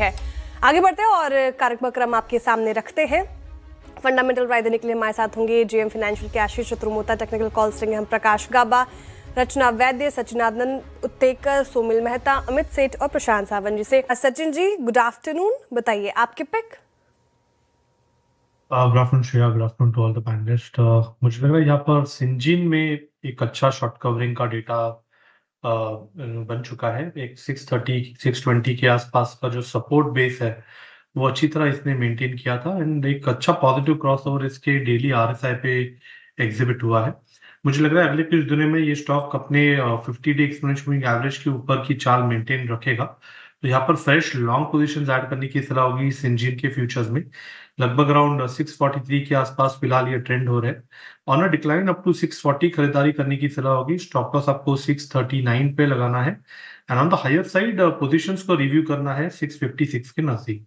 है। आगे बढ़ते हैं और कार्यक्रम आपके सामने रखते हैं। फंडामेंटल राय देने के लिए हमारे साथ होंगे जेएम फाइनेंशियल के आशीष चतुर्मोता, टेक्निकल कॉल्स लेंगे हम प्रकाश गाबा, रचना वैद्य, सचिनानंद उत्तेकर, सोमिल मेहता, अमित सेठ और प्रशांत सावंत जी से। सचिन जी, गुड आफ्टरनून, बताइए आपके pick. Good afternoon Shreya, good afternoon to all the panelist. मुझे लग रहा है यहाँ पर सिंजीन में एक अच्छा शॉर्ट कवरिंग का डेटा बन चुका है। एक 630 620 के आसपास का जो सपोर्ट बेस है वो अच्छी तरह इसने मेंटेन किया था एंड एक अच्छा पॉजिटिव क्रॉसओवर इसके डेली आरएसआई पे एग्जिबिट हुआ है। मुझे लग रहा है अगले कुछ दिनों में ये स्टॉक अपने 50 डे एक्सपोनेंशियल मूविंग एवरेज के ऊपर की चाल मेंटेन रखेगा। तो यहाँ पर फ्रेश लॉन्ग पोजीशंस ऐड करने की सलाह होगी सिंजीन के फ्यूचर्स में। लगभग अराउंड 643 के आसपास फिलहाल ये ट्रेंड हो रहे हैं। On a decline up to 640 खरीदारी करने की सलाह होगी। स्टॉप लॉस आपको 639 पे लगाना है and on the higher side positions को रिव्यू करना है 656 के नजदीक।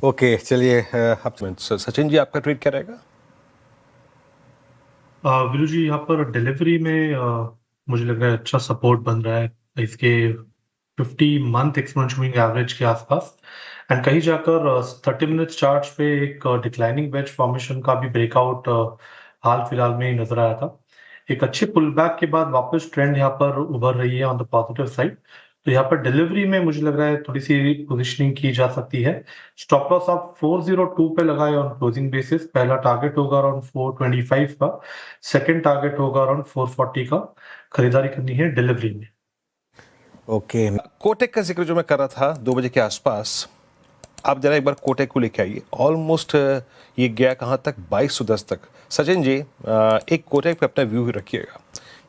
ओके, चलिए सचिन जी, आपका ट्वीट क्या रहेगा? विलू जी, यहाँ पर डिलीवरी में मुझे लग रहा है अच्छा सपोर्ट बन रहा है इसके 50 मंथ एक्सपोनेंशियल मूविंग एवरेज के आसपास एंड कहीं जाकर 30 मिनट्स चार्ट्स पे एक डिक्लाइनिंग वेज फॉर्मेशन का भी ब्रेकआउट हाल फिलहाल में ही नजर आया था। एक अच्छे पुल बैक के बाद वापस ट्रेंड यहाँ पर उभर रही है ऑन द पॉजिटिव साइड। तो यहाँ पर डिलीवरी में मुझे लग रहा है थोड़ी सी पोजिशनिंग की जा सकती है। स्टॉप लॉस आप 402 पे लगाए ऑन क्लोजिंग बेसिस। पहला टारगेट होगा अराउंड 425 का, सेकंड टारगेट होगा अराउंड 440 का। खरीदारी करनी है डिलीवरी में। ओके, कोटेक का जिक्र जो मैं कर रहा था 2 बजे के आसपास, आप जरा एक बार कोटेक को लेके आइए। ऑलमोस्ट ये गया कहाँ तक? 2210 तक। सचिन जी, एक कोटेक पे अपना व्यू रखिएगा,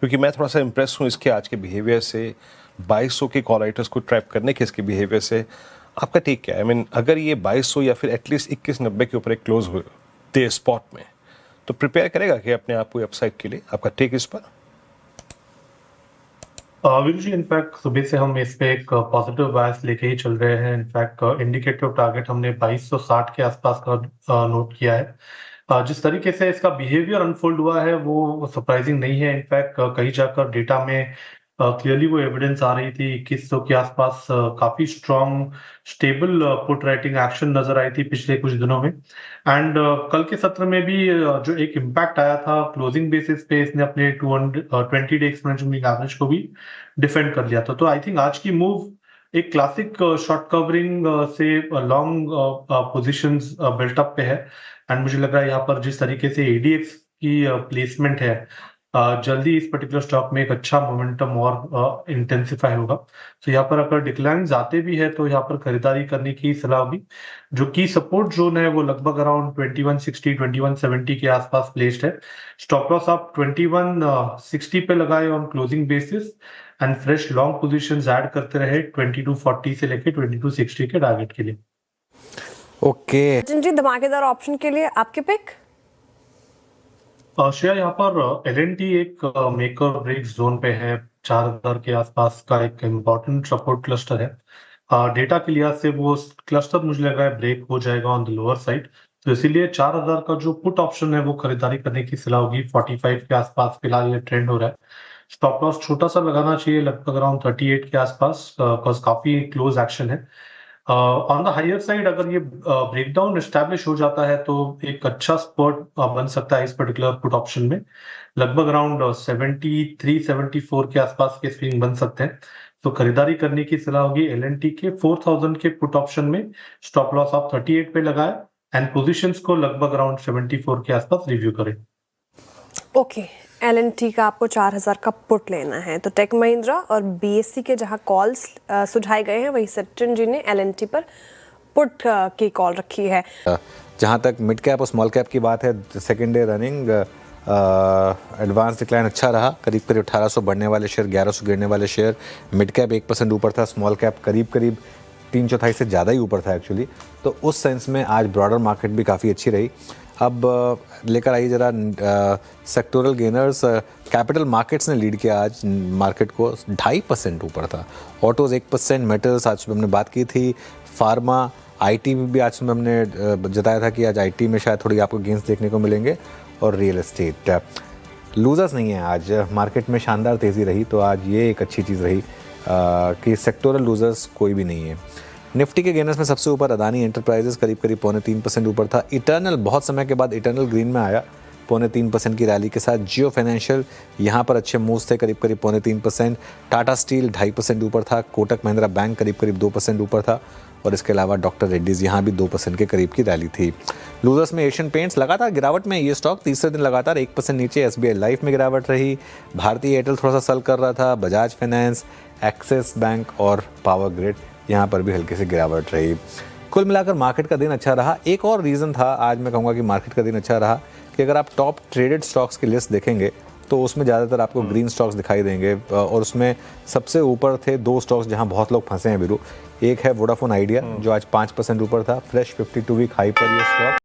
क्योंकि मैं थोड़ा सा इम्प्रेस हूँ इसके आज के बिहेवियर से, 2200 के कॉल राइटर्स को ट्रैप करने के इसके बिहेवियर से। आपका टेक क्या है? आई मीन, अगर ये 2200 या फिर एटलीस्ट 2190 के ऊपर एक क्लोज हो दे स्पॉट में, तो प्रिपेयर करेगा कि अपने आप को अपसाइड के लिए? आपका टेक इस पर? विल जी, इनफैक्ट सुबह से हम इस पे एक पॉजिटिव बायस लेके ही चल रहे हैं। इनफैक्ट इंडिकेटिव टारगेट हमने 2260 के आसपास का नोट किया है। जिस तरीके से इसका बिहेवियर अनफोल्ड हुआ है वो सरप्राइजिंग नहीं है। इनफैक्ट कहीं जाकर डेटा में क्लियरली वो एविडेंस आ रही थी 2100 के आसपास काफी strong stable put writing action नजर आई थी पिछले कुछ दिनों में एंड कल के सत्र में भी जो एक इम्पैक्ट आया था क्लोजिंग बेसिस पे, इसने अपने 220 डे एक्सपोनेंशियल मूविंग एवरेज को भी डिफेंड कर लिया था। तो आई थिंक आज की मूव एक क्लासिक शॉर्ट कवरिंग से लॉन्ग पोजीशंस बिल्टअप पे है एंड मुझे लग रहा है यहाँ पर जिस तरीके से एडीएक्स की प्लेसमेंट है, जल्दी इस पर्टिकुलर स्टॉक में एक अच्छा मोमेंटम और इंटेंसिफाई होगा। तो यहाँ पर अगर डिक्लाइन आते भी है तो यहाँ पर खरीदारी करने की सलाह होगी। जो की सपोर्ट जोन है वो लगभग अराउंड 2160 2170 के आसपास प्लेस्ड है। स्टॉप लॉस आप 2160 पे लगाए on closing basis and fresh long positions add करते रहे 2240 से लेके 2260 के टारगेट के लिए। ओके सचिन जी, धमाकेदार ऑप्शन के लिए आपके पिक। श्रेया, यहाँ पर एलएनटी एक मेक और ब्रेक जोन पे है। 4000 के आसपास का एक इम्पोर्टेंट सपोर्ट क्लस्टर है। डेटा के लिहाज से वो क्लस्टर मुझे लग रहा है ब्रेक हो जाएगा ऑन द लोअर साइड। तो इसीलिए 4000 का जो पुट ऑप्शन है वो खरीदारी करने की सलाह होगी। 45 के आसपास फिलहाल ये ट्रेंड हो रहा है। स्टॉप लॉस छोटा सा लगाना चाहिए, लगभग अराउंड 38 के आसपास, काफी क्लोज एक्शन है। ऑन द हायर साइड अगर ये ब्रेकडाउन एस्टैब्लिश हो जाता है तो एक अच्छा स्पॉट बन सकता है इस पर्टिकुलर पुट ऑप्शन में। लगभग अराउंड 73 74 के आसपास के स्विंग बन सकते हैं। तो खरीदारी करने की सलाह होगी एलएनटी के 4000 के पुट ऑप्शन में। स्टॉप लॉस आप 38 पे लगाए एंड पोजीशंस को लगभग अराउंड 74 के आसपास रिव्यू करें। ओके, एलएनटी का आपको 4000 का पुट लेना है। तो टेक महिंद्रा और बीएससी के जहां कॉल्स सुझाए गए हैं, वही सचिन जी ने एलएनटी पर पुट की कॉल रखी है। जहाँ तक मिड कैप और स्मॉल कैप की बात है, second day running advance decline अच्छा रहा। करीब 1800 बढ़ने वाले शेयर, 1100 गिरने वाले शेयर। मिड कैप 1% ऊपर था, स्मॉल कैप करीब 3/4 से ज़्यादा ही ऊपर था एक्चुअली। तो उस सेंस में आज ब्रॉडर मार्केट भी काफ़ी अच्छी रही। अब लेकर आइए जरा सेक्टोरल गेनर्स। कैपिटल मार्केट्स ने लीड किया आज मार्केट को, 2.5% ऊपर था। ऑटोज़ 1%, मेटल्स आज सुबह हमने बात की थी, फार्मा, आईटी में भी आज सुबह हमने जताया था कि आज आईटी में शायद थोड़ी आपको गेंस देखने को मिलेंगे, और रियल एस्टेट। लूजर्स नहीं है आज मार्केट में, शानदार तेज़ी रही। तो आज ये एक अच्छी चीज़ रही कि सेक्टोरल लूजर्स कोई भी नहीं है। निफ्टी के गेनर्स में सबसे ऊपर अदानी एंटरप्राइजेस करीब करीब 3.25% ऊपर था। इटर्नल बहुत समय के बाद इटर्नल ग्रीन में आया 3.25% की रैली के साथ। जियो फाइनेंशियल यहाँ पर अच्छे मूव्स थे, करीब करीब 3.25%। टाटा स्टील 2.5% ऊपर था। कोटक महिंद्रा बैंक करीब करीब 2% ऊपर था। और इसके अलावा डॉक्टर रेड्डीज यहाँ भी 2% के करीब की रैली थी। लूजर्स में एशियन पेंट्स लगातार गिरावट में, ये स्टॉक तीसरे दिन लगातार 1% नीचे। SBI लाइफ में गिरावट रही। भारतीय एयरटेल थोड़ा सा सल कर रहा था। बजाज फाइनेंस, एक्सिस बैंक और पावर ग्रिड यहाँ पर भी हल्की सी गिरावट रही। कुल मिलाकर मार्केट का दिन अच्छा रहा। एक और रीज़न था आज मैं कहूँगा कि मार्केट का दिन अच्छा रहा कि अगर आप टॉप ट्रेडेड स्टॉक्स की लिस्ट देखेंगे तो उसमें ज़्यादातर आपको ग्रीन स्टॉक्स दिखाई देंगे। और उसमें सबसे ऊपर थे 2 स्टॉक्स जहां बहुत लोग फंसे हैं वीरू। एक है वोडाफोन आइडिया जो आज 5% ऊपर था, फ्रेश 52 वीक हाई पर ये स्टॉक।